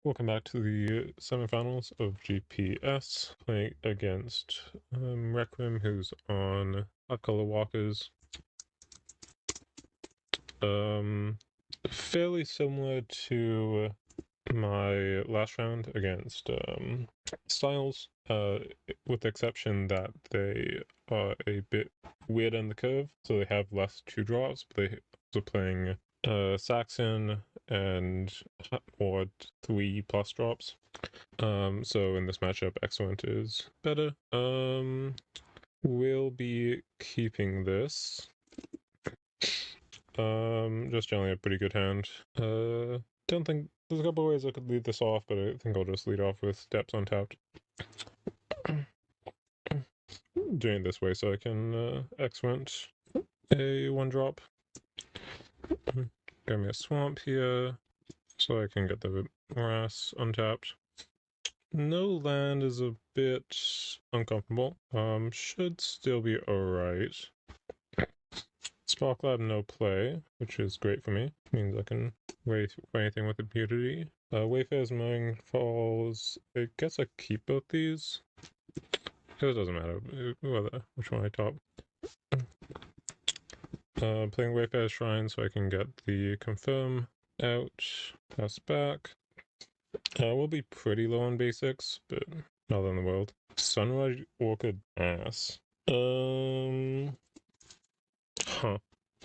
Welcome back to the semifinals of GPS, playing against Requiem, who's on Color Walkers. Fairly similar to my last round against Styles, with the exception that they are a bit weird on the curve, so they have less 2-drops, but they also playing Saxon and or 3+ drops. So in this matchup, Excellent is better. We'll be keeping this. Just generally a pretty good hand. Don't think there's a couple ways I could lead this off, but I think I'll just lead off with Depths untapped. Doing it this way so I can Excellent a 1-drop. Give me a swamp here so I can get the Morass untapped. No land is a bit uncomfortable. Should still be alright. Spark Lab no play, which is great for me. Means I can wait for anything with impunity. Wayfarer's Mowing Falls. I guess I keep both these. It doesn't matter whether which one I top. Playing Wayfarer's Shrine so I can get the confirm out. Pass back. We'll be pretty low on basics, but not in the world. Sunrise Orchid Ass. Huh.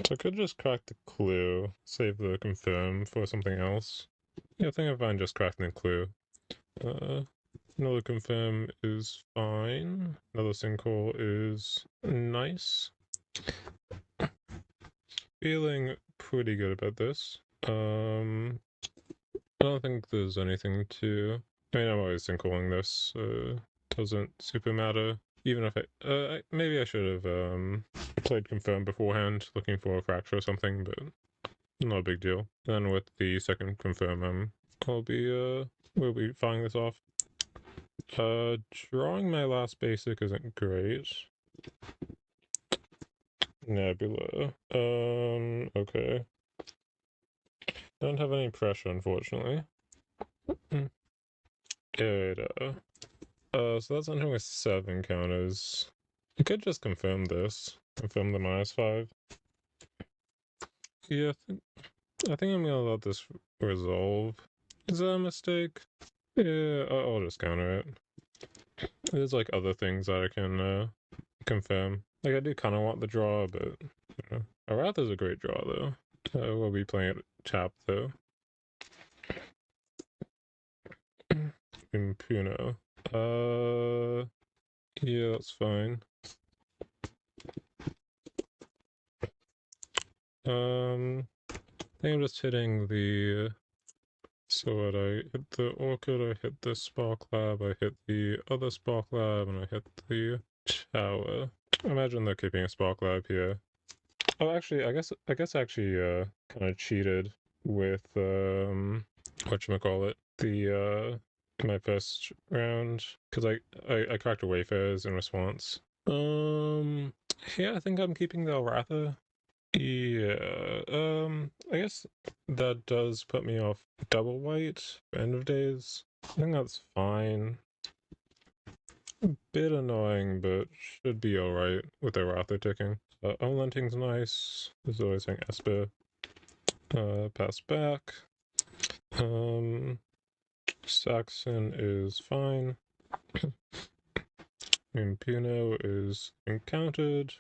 So I could just crack the clue, save the confirm for something else. Yeah, I think if I just cracked the clue. Another confirm is fine. Another sinkhole is nice. Feeling pretty good about this. I don't think there's anything to... I mean, I'm always sinkholing this, doesn't super matter. Even if maybe I should have played confirm beforehand, looking for a fracture or something, but not a big deal. Then with the second confirm, we'll be firing this off. Drawing my last basic isn't great. Nebula. Okay. Don't have any pressure, unfortunately. So that's entering with 7 counters. I could just confirm this. Confirm the -5. Yeah, I think I'm gonna let this resolve. Is that a mistake? Yeah, I'll just counter it. There's like other things that I can confirm. Like I do kind of want the draw, but you know. Aratha's a great draw though. We'll be playing it tap though. Impuno. Yeah, that's fine. I think I'm just hitting the... So what, I hit the Orchid, I hit the Spark Lab, I hit the other Spark Lab, and I hit the Tower. I imagine they're keeping a Spark Lab here. Oh, actually, I guess actually kind of cheated with whatchamacallit, the my first round, because I cracked a Wayfarers in response. Yeah, I think I'm keeping the Aratha. Yeah, I guess that does put me off double white, end of days. I think that's fine. A bit annoying, but should be alright with the Rather ticking. Unlenting's nice. There's always saying Esper. Pass back. Saxon is fine. Impuno is encountered.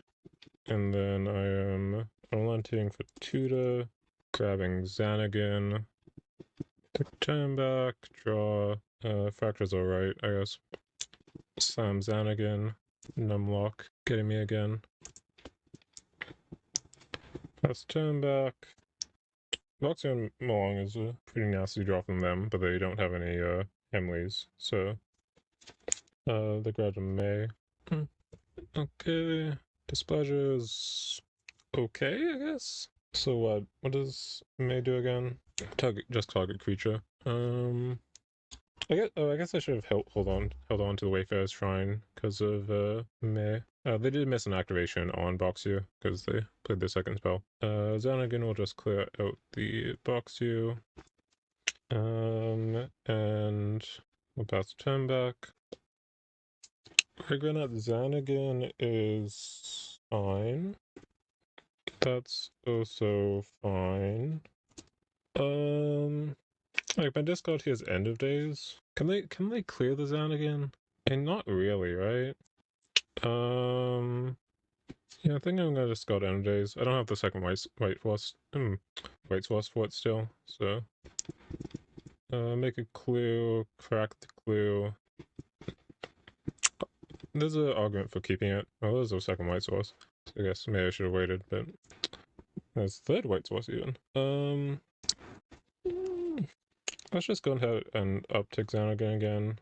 And then I am unlenting for tutor, grabbing Xanagan. Take turn back, draw. Fracture's alright, I guess. Slam Xanagan. Numlock, getting me again. Let's turn back. Voxy and Malong is a pretty nasty draw from them, but they don't have any Emilys, so they grab a May. Okay. Displeasure is okay, I guess. So what does May do again? Just target creature. I guess I should have held on to the Wayfarer's Shrine because of May. They did miss an activation on Boxu because they played their second spell. Xanagan will just clear out the Boxu. And and we'll pass the turn back. Requiem at Xanagan is fine. That's also fine. Like my discard here is End of Days. Can they clear the Xanagan? And not really, right? Yeah, I think I'm gonna discard End of Days. I don't have the second white force for it still, so make a clue, crack the clue. There's an argument for keeping it. Oh, there's a second white source. So I guess maybe I should have waited, but there's third white source even. Let's just go ahead and uptick Xanagan again.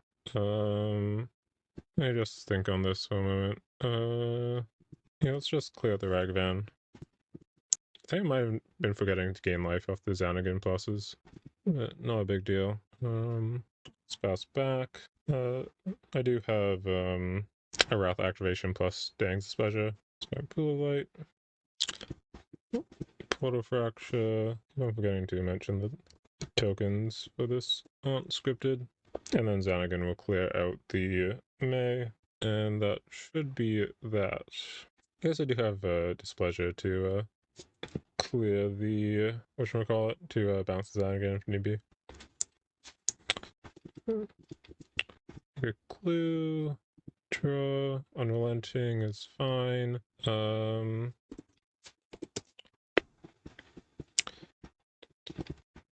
Let me just think on this for a moment. Yeah, let's just clear the Ragavan. I think I might have been forgetting to gain life off the Xanagan pluses. But not a big deal. Let's pass back. I do have a Wrath activation plus Dang's Displeasure. It's my Pool of Light. Portal Fracture. I'm forgetting to mention the tokens for this aren't scripted. And then Xanagan will clear out the May. And that should be that. I guess I do have Displeasure to clear the, whatchamacallit, to bounce Xanagan if need be. A clue, draw, unrelenting is fine.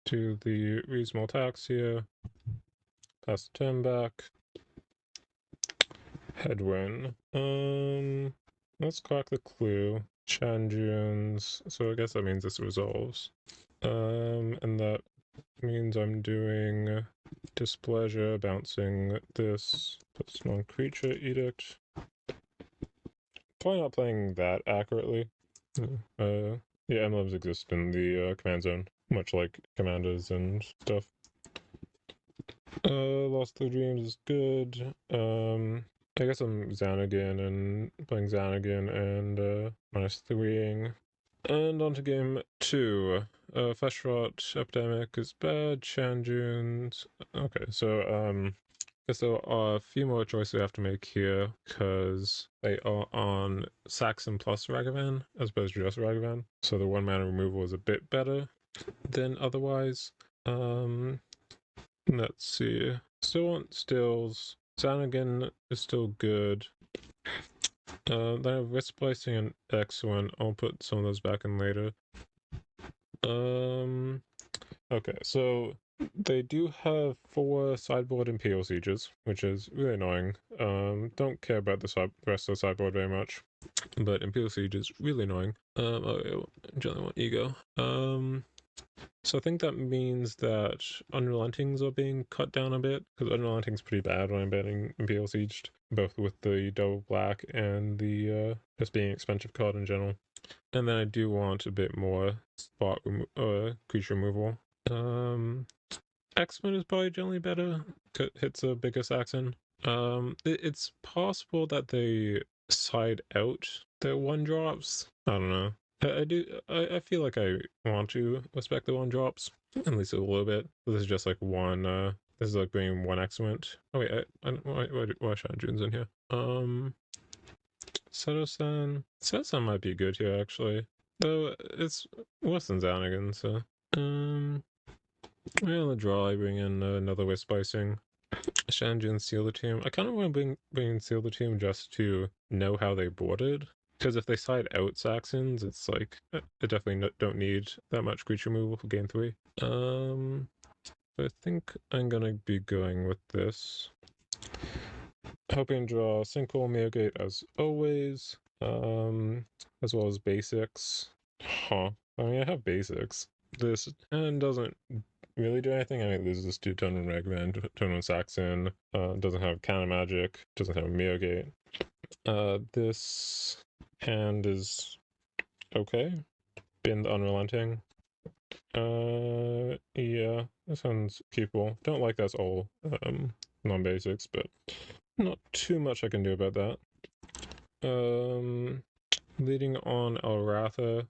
Do the reasonable attacks here. Pass the turn back. Headwind. Let's crack the clue. Chanjuns. So I guess that means this resolves. And that means I'm doing Displeasure, bouncing this, plus non-creature edict. Probably not playing that accurately. Yeah, emblems exist in the command zone, much like commanders and stuff. Lost the Dreams is good. I guess I'm Xanagan and playing Xanagan and -3ing. And on to game 2. Fleshrot Epidemic is bad. Chanjuns. Okay, so guess there are a few more choices I have to make here because they are on Saxon plus Ragavan as opposed to just Ragavan. So the 1-mana removal is a bit better than otherwise. Let's see. Still want stills. Xanagan is still good. Then I have Risk Splicing and Excellent. I'll put some of those back in later. Okay, so they do have 4 sideboard Imperial Sieges, which is really annoying. Don't care about the rest of the sideboard very much, but Imperial Siege is really annoying. Okay, generally want Ego. So I think that means that Unrelentings are being cut down a bit, because Unrelenting's pretty bad when I'm betting Imperial Sieged, both with the double black and the just being an expensive card in general. And then I do want a bit more spot creature removal. X-Men is probably generally better, hits a bigger Saxon. It's possible that they side out their 1-drops. I don't know. I feel like I want to respect the 1-drops, at least a little bit. This is just like one, this is like bringing 1 excellent. Oh wait, why Shanjun's in here? Seto-san might be good here actually. Though it's worse than Xanagan, so. Yeah, on the draw I bring in another Wisp Splicing. Shanjun Seal the Tomb. I kind of want to bring Seal the Tomb just to know how they boarded. Because if they side out Saxons, it's like, I definitely don't need that much creature removal for game 3. I think I'm gonna be going with this. Hoping to draw Sinkhole, Mirrorgate as always, as well as basics. Huh. I mean, I have basics. This hand doesn't really do anything. I mean, there's this 2-tone Ragavan, 2-tone Saxon, doesn't have Cannon Magic, doesn't have Mirrorgate. This hand is okay. Bin the Unrelenting. Yeah, this one's keepable. Don't like that's all non-basics, but not too much I can do about that. Leading on Elratha.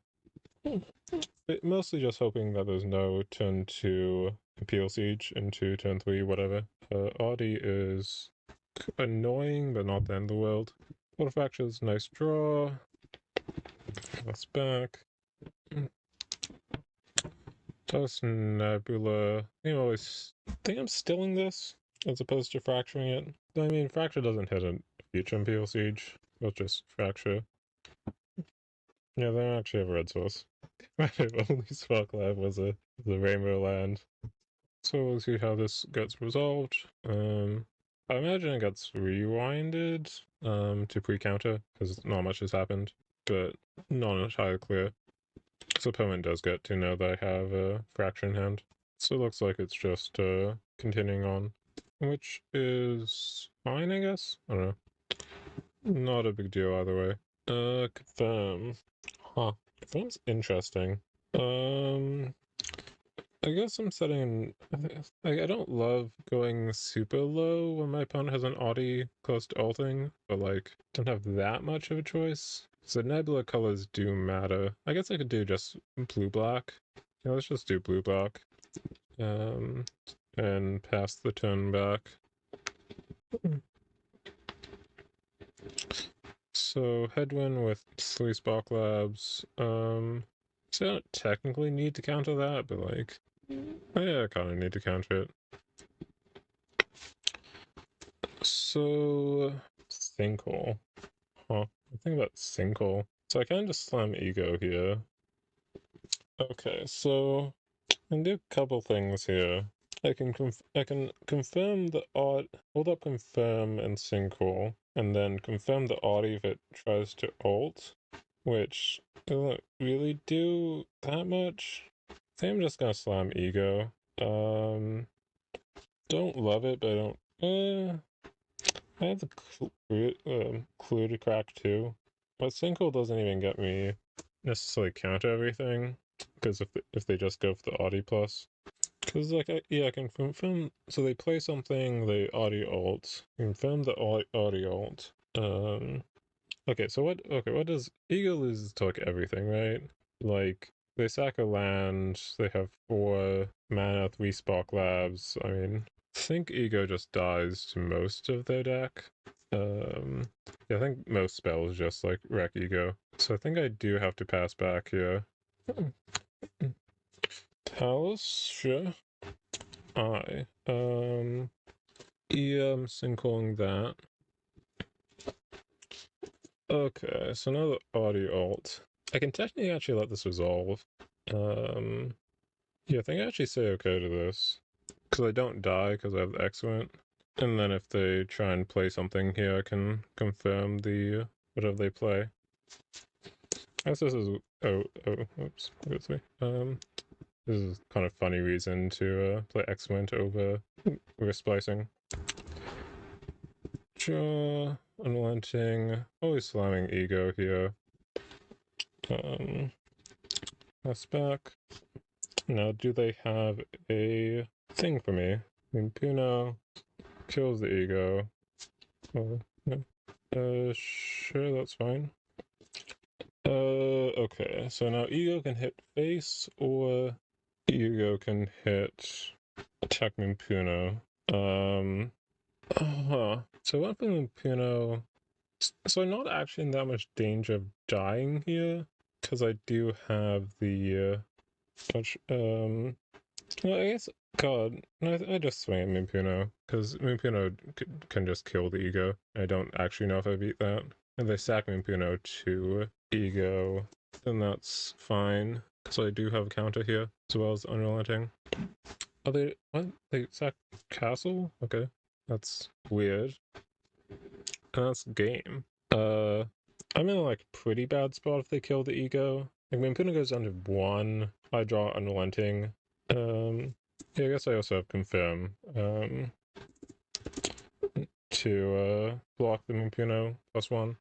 Mostly just hoping that there's no turn 2 Appeal Siege into turn 3, whatever. Artie is annoying, but not the end of the world. Water Fractures, nice draw. That's back. Toss Nebula. I think I'm stilling this as opposed to fracturing it. I mean, Fracture doesn't hit a future Imperial Siege. It's just Fracture. Yeah, they don't actually have a red source. Only Spark Lab was a Rainbow Land. So we'll see how this gets resolved. I imagine it gets rewinded to pre-counter, because not much has happened, but not entirely clear. So opponent does get to know that I have a Fracture in hand. So it looks like it's just continuing on, which is fine, I guess? I don't know. Not a big deal either way. Confirm. Huh. Confirm's interesting. I guess I'm setting... I don't love going super low when my opponent has an Audi close to ulting, but like, don't have that much of a choice. So Nebula colors do matter. I guess I could do just blue-black. Yeah, let's just do blue-black. And pass the turn back. So headwind with 3 Spark Labs. So I don't technically need to counter that, but like, yeah, I kind of need to counter it. So Sinkhole. Huh. I think about Sinkhole. So I can just slam Ego here. Okay, so I can do a couple things here. I can confirm the odd, hold up confirm and Sinkhole, and then confirm the Audi if it tries to ult, which doesn't really do that much. I think I'm just gonna slam Ego. Don't love it, but I don't. I have the clue to crack too, but Sinkhole doesn't even get me necessarily counter everything, because if they just go for the Audi plus. Because, like, I can confirm. So they play something, they audio ult. Confirm the audio ult. Okay, so what? Okay, what does Ego loses to like everything, right? Like, they sack a land, they have 4 mana, 3 Spark Labs. I mean, I think Ego just dies to most of their deck. Yeah, I think most spells just like wreck Ego. So I think I do have to pass back here. Palace, sure. I'm sinkholing that. Okay, so now the audio alt. I can technically actually let this resolve. Yeah, I think I actually say okay to this. Because I don't die because I have the excellent. And then if they try and play something here, I can confirm the whatever they play. I guess this is oops, excuse me. This is kind of funny reason to play excellent over risk splicing. Draw, unrelenting, always slamming Ego here. That's back. Now, do they have a thing for me? Puno kills the Ego. Oh, no. Sure, that's fine. Okay, so now Ego can hit face, or Ego can hit attack Puno. So one thing Puno... So I'm not actually in that much danger of dying here, because I do have the, well, I guess, God, no, I just swing at Mimpuno, because Mimpuno can just kill the Ego. I don't actually know if I beat that. If they sack Mimpuno to Ego, then that's fine, because I do have a counter here, as well as Unrelenting. Oh, what? They sack Castle? Okay, that's weird. And that's game. I'm in like a pretty bad spot if they kill the Ego. Like when Puna goes down to 1, I draw Unrelenting. Yeah, I guess I also have Confirm to block the Mimpuno +1.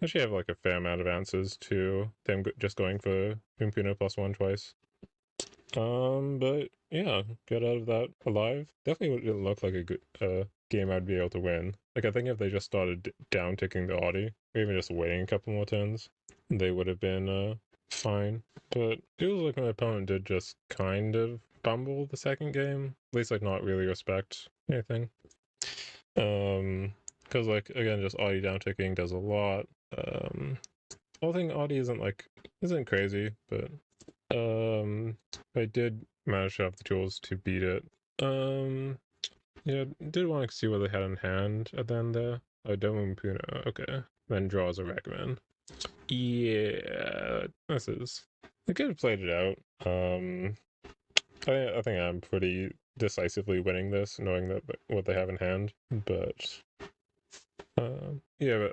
Actually, I have like a fair amount of answers to them just going for Mimpuno +1 twice. But yeah, get out of that alive. Definitely didn't look like a good game I'd be able to win. Like, I think if they just started down ticking the Audi, or even just waiting a couple more turns, they would have been fine. But it feels like my opponent did just kind of fumble the second game, at least like not really respect anything. Because like again, just Audi down ticking does a lot. I think Audi isn't crazy, but I did manage to have the tools to beat it. Yeah, did want to see what they had in hand at the end there. Oh, Dome Puno, okay. Then draws a Requiem. Yeah, this is. I could have played it out. I think I'm pretty decisively winning this, knowing that what they have in hand. But yeah,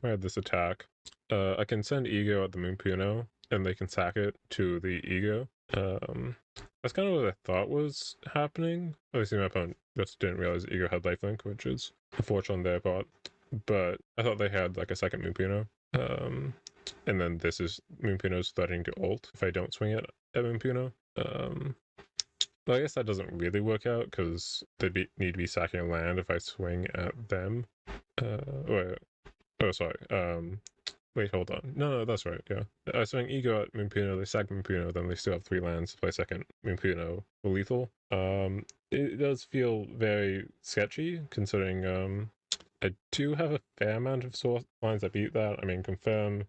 I had this attack. I can send Ego at the Moonpuno, and they can sack it to the Ego. That's kind of what I thought was happening. Obviously, my opponent just didn't realize Ego had lifelink, which is unfortunate on their part. But I thought they had like a second Moonpuno. And then this is Moonpuno's threatening to ult if I don't swing it at Moonpuno. But I guess that doesn't really work out because they'd need to be sacking a land if I swing at them. Sorry. Wait, hold on. No, that's right, yeah. I swing Ego at Moonpuno, they sack Moonpuno, then they still have 3 lands to play second Moonpuno for lethal. It does feel very sketchy, considering I do have a fair amount of source lines that beat that. I mean, confirm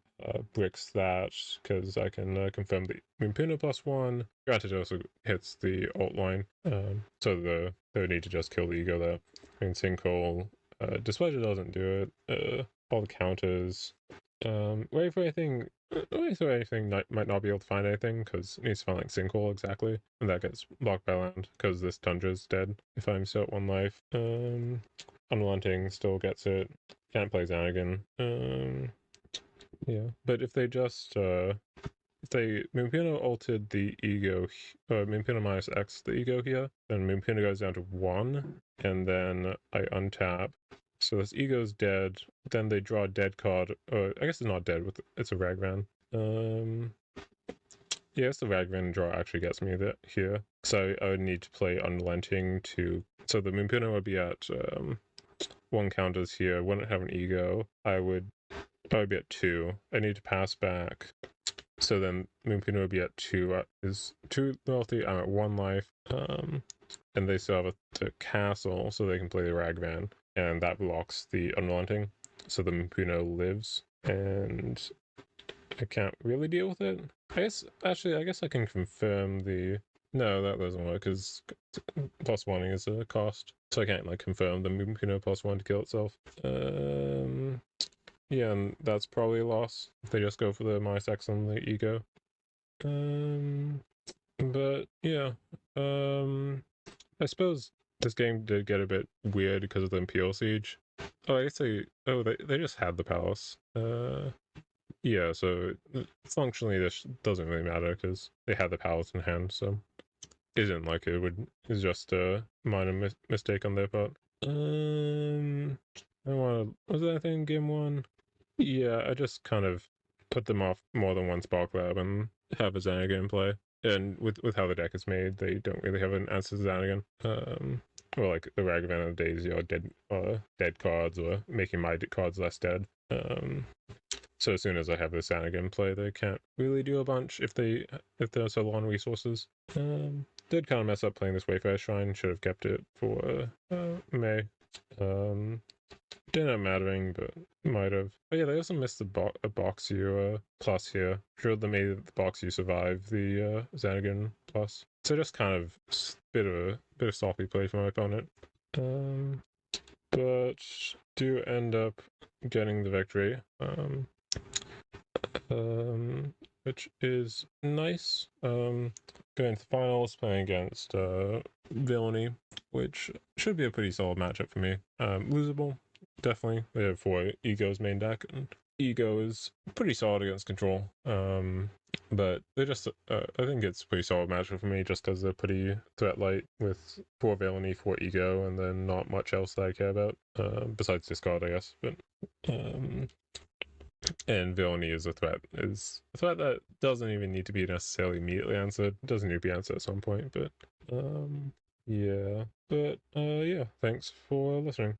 bricks that, because I can confirm the Moonpuno +1. Granted, it also hits the alt line, so they would need to just kill the Ego there. I mean, Sinkhole, Displeasure doesn't do it. All the counters. Wait for anything. Wait for anything might not be able to find anything because it needs to find like Sinkhole exactly, and that gets blocked by land because this Tundra's dead if I'm still at 1 life. Unrelenting still gets it. Can't play Xanagan. Yeah, but if they just if they Moonpuno ulted the Ego, Moonpuno minus X the Ego here, then Moonpuno goes down to 1, and then I untap. So this Ego's dead. Then they draw a dead card. I guess it's not dead. It's a Ragvan. Yeah, it's the Ragvan draw actually gets me here. So I would need to play Unrelenting to. So the Moonpuno would be at 1 counters here. Wouldn't have an Ego. I would be at 2. I need to pass back. So then Moonpuno would be at 2. Is 2 loyalty. I'm at 1 life. And they still have a castle, so they can play the Ragvan. And that blocks the Unrelenting, so the Moonpuno lives, and I can't really deal with it. I guess I can confirm the. No, that doesn't work because +1 is a cost, so I can't like confirm the Moonpuno +1 to kill itself. Yeah, and that's probably a loss if they just go for the minus X on the Ego. But yeah, I suppose this game did get a bit weird because of the Imperial Siege. Oh, I guess they just had the palace. Yeah, so functionally this doesn't really matter because they had the palace in hand, so it isn't like it's just a minor mistake on their part. Was there anything in game 1? Yeah, I just kind of put them off more than one Spark Lab and have a Xanagan play. And with how the deck is made, they don't really have an answer to Xanagan. Or like the Ragavan of Daisy or dead cards or making my cards less dead. So as soon as I have the Xanagan play, they can't really do a bunch if they're so low on resources. Did kind of mess up playing this Wayfarer Shrine. Should have kept it for May. Didn't end up mattering, but might have. But yeah, they also missed a box you plus here. Drilled them made the box you survive the Xanagan plus. So just kind of bit of sloppy play for my opponent. But do end up getting the victory. Which is nice. Going to the finals, playing against Villainy, which should be a pretty solid matchup for me. Losable, definitely. They have 4 Ego's main deck, and Ego is pretty solid against control. But they just, I think it's a pretty solid matchup for me just because they're pretty threat light with 4 Villainy, 4 Ego, and then not much else that I care about, besides discard, I guess. But and Villainy is a threat that doesn't even need to be necessarily immediately answered. It doesn't need to be answered at some point, but yeah. But yeah, thanks for listening.